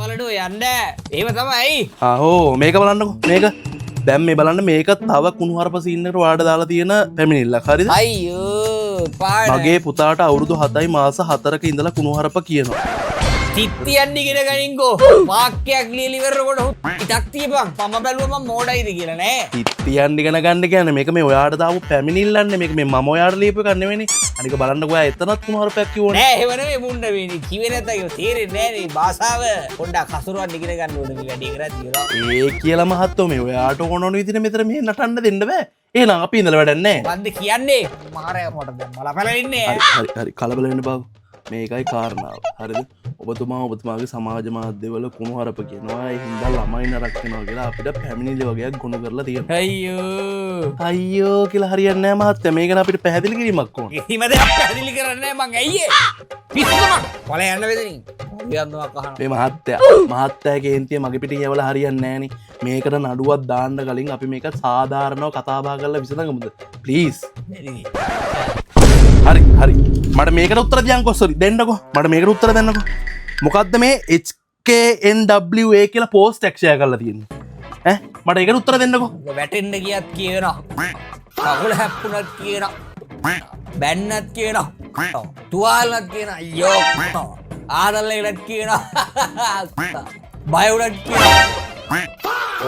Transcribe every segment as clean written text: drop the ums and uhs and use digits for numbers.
බලඩෝ යන්න. එහෙම තමයි. ආහෝ මේක බලන්නකෝ. මේක දැන් මේ බලන්න මේක තව කුණුහරුප සීන් එකට ඔයාලට දාලා තියෙන පැමිණිල්ලක්. හරිද? අයියෝ පාඩ. මගේ පුතාට අවුරුදු 7යි මාස 4ක ඉඳලා කුණුහරුප කියනවා. තිත්තියන් ඉගෙන ගනින්කෝ. වාක්‍යයක් ලියලා ඉවරනකොට ඉතක් තියපන්. මම බැලුවා මම මෝඩයිද කියලා නෑ. තිත්තියන් ඉගෙන ගන්න කියන්නේ මේක මේ ඔයාලට දාපු පැමිණිල්ලන්නේ. මේක මේ මම ඔයාලට ලියපු එකක් නෙවෙයිනේ. අනික බලන්නකෝ ඔයා එතනත් කුණුහරුපයක් කිව්වනේ. නෑ එහෙම නෙවෙයි මුණ්ඩ වෙන්නේ. කිව්වේ නැත්නම් තේරෙන්නේ නෑ නේ භාෂාව. පොඩ්ඩක් හසුරුවන්න ඉගෙන ගන්න ඕනේ මේ වැඩේ කරත් කියලා. ඒ කියලා මහත්තයෝ මේ ඔයාට ඕන ඕන විදිහට මෙතන මෙහෙ නටන්න දෙන්න බෑ. එහෙනම් අපි ඉඳලා වැඩක් නෑ. මොකද්ද කියන්නේ? මාරය මට දැන් බලපැල ඉන්නේ. හරි කලබල වෙන්න බා. මේකයි කාරණාව. හරිද? ඔබතුමාගේ සමාජ මාධ්‍යවල කුණුහරුප කියනවා. ඒ හින්දා ළමයි නරක වෙනවා කියලා අපිට පැමිණිලි වගේක් ගොනු කරලා තියෙනවා. අයියෝ කියලා හරියන්නේ නැහැ මහත්තයා. මේක අපිට පැහැදිලි කිරීමක් ඕන. කිසිම දෙයක් පැහැදිලි කරන්නේ නැහැ මං ඇයියේ? පිස්සුමක්. කොලේ යන්න වෙදෙනින්. යන්නවා කහන. මේ මහත්තයාගේ එන්තිය මගේ පිටින් යවලා හරියන්නේ නැහැ නේ. මේකට නඩුවක් දාන්න කලින් අපි මේක සාධාරණව කතා බහ කරලා විසඳගමුද? ප්ලීස්. හරි මට මේකට උත්තර දියන්කෝ. සෝරි දෙන්නකෝ. මට මේකට උත්තර දෙන්නකෝ. මොකද්ද මේ HKNWA කියලා පෝස්ට් එකක් ෂෙයා කරලා තියෙන්නේ? ඈ මට ඒකට උත්තර දෙන්නකෝ. වැටෙන්න ගියත් කියනවා. කකුල හැප්පුණත් කියනවා. බැන්නත් කියනවා. තුවාලත් කියනවා. අයියෝ. ආදල්ලෙකට කියනවා. බය උනත් කියනවා.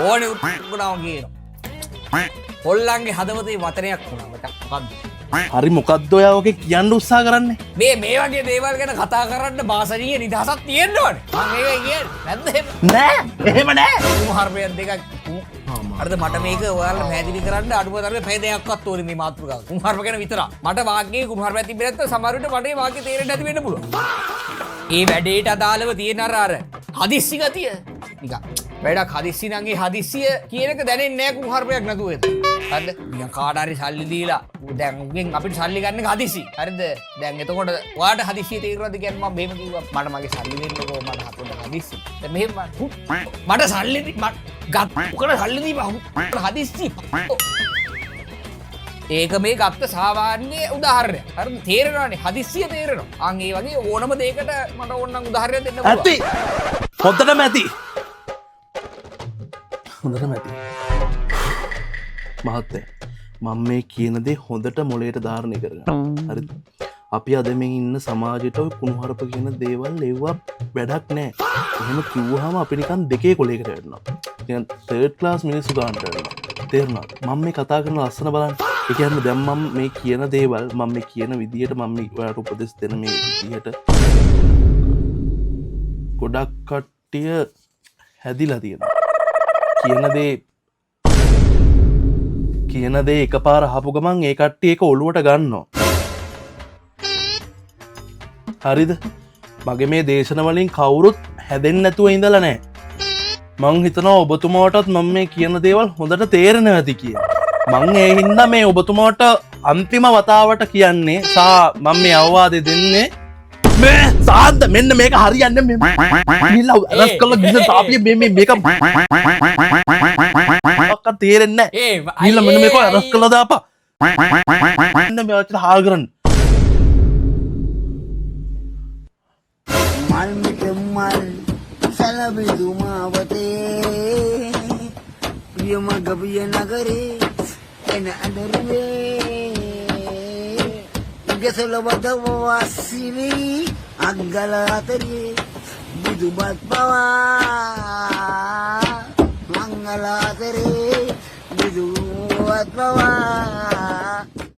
ඕනේ උත්තරනවා කියනවා. කොල්ලන්ගේ හදවතේ වචනයක් වුණා. මොකක්ද? හරි මොකක්ද ඔයා ඔගේ කියන්න උත්සාහ කරන්නේ? මේ වගේ දේවල් ගැන කතා කරන්න භාෂණීය නිදහසක් තියෙන්න ඕනේ. මම ඒක කියන්නේ නැද්ද එහෙම? නෑ එහෙම නෑ. කුණුහරුපයක් දෙකක් අරද මට මේක ඔයාලට පැහැදිලි කරන්න අඩුම තරමේ පැය දෙකක්වත් ඕනේ මේ මාතෘකාව. කුණුහරුප ගැන විතරක්. මට වාක්‍යයේ කුණුහරුපයක් තිබ්බේ නැත්නම් සමහර විට මට මේ වාක්‍ය තේරෙන්නේ නැති වෙන්න පුළුවන්. ඒ වැඩේට අදාළව තියෙන අර හදිස්සි ගතිය. නිකන් වැඩක් හදිස්සි නම් ඒ හදිස්සිය කියන එක දැනෙන්නේ නැහැ කුණුහරුපයක් නැතුව ඒක. හරිද? නිකන් කාට හරි සල්ලි දීලා දැන් උගෙන් අපිට සල්ලි ගන්න එක හදිසි. හරිද? දැන් එතකොට ඔයාට හදිසිය තේරෙනවද කියන්නේ මම මෙහෙම කිව්වා. මට මගේ සල්ලි දෙන්නකෝ මට හතොට හදිසි. දැන් මෙහෙම මට සල්ලි මොකද සල්ලි දීපන් හදිසි. ඒක මේ ගත්ත සාමාන්‍ය උදාහරණයක්. හරිද? තේරෙනවනේ හදිසිය තේරෙනවා. අන් ඒ වගේ ඕනම දෙයකට මට ඕනනම් උදාහරණයක් දෙන්න පුළුවන්. ඇති. හොඳටම ඇති. මහත්තයා මම මේ කියන දේ හොඳට මොලේට ධාරණය කරගන්න. හරිද? අපි අද මේ ඉන්න සමාජයට ඔය කුණුහරුප කියන දේවල් ඒවා වැඩක් නෑ. එහෙම කිව්වහම අපි නිකන් දෙකේ කොලයකට වැටෙනවා. නිකන් තර්ඩ් ක්ලාස් මිනිස්සු ගන්නට වෙනවා. තේරුණාද? මම මේ කතා කරන ලස්සන බලන්න. ඒ කියන්නේ දැන් මම මේ කියන දේවල් මම මේ කියන විදියට මම ඔයාලට උපදෙස් දෙන මේ විදියට ගොඩක් කට්ටිය හැදිලා තියෙනවා. කියන දේ එකපාර අහපු ගමන් ඒ කට්ටිය ඒක ඔලුවට ගන්නවා. හරිද? මගේ මේ දේශන වලින් කවුරුත් හැදෙන්නේ නැතුව ඉඳලා නැහැ. මං හිතනවා ඔබතුමාටත් මම මේ කියන දේවල් හොඳට තේරෙනවා ඇති කියලා. මං ඒ හින්දා මේ ඔබතුමාට අන්තිම වතාවට කියන්නේ මම මේ අවවාදෙ දෙන්නේ මේ සාන්ත මෙන්න මේක හරියන්නේ මේ නිලා රස් කළා ගිස තාපිය මේක ඔක්ක තේරෙන්නේ නැහැ. නිලා මෙන්න මේක රස් කළා දාපා. මෙන්න මේ වචන හාල් කරන්න. මල් මිට මල් සලබිදු මාවතේ ප්‍රියම ගබිය නගරේ එන අඳුරේ ගෙසල වදව වාසිනි අග්ගල අතරේ බුදුබත් පවා මංගල අතරේ බුදුබත් පවා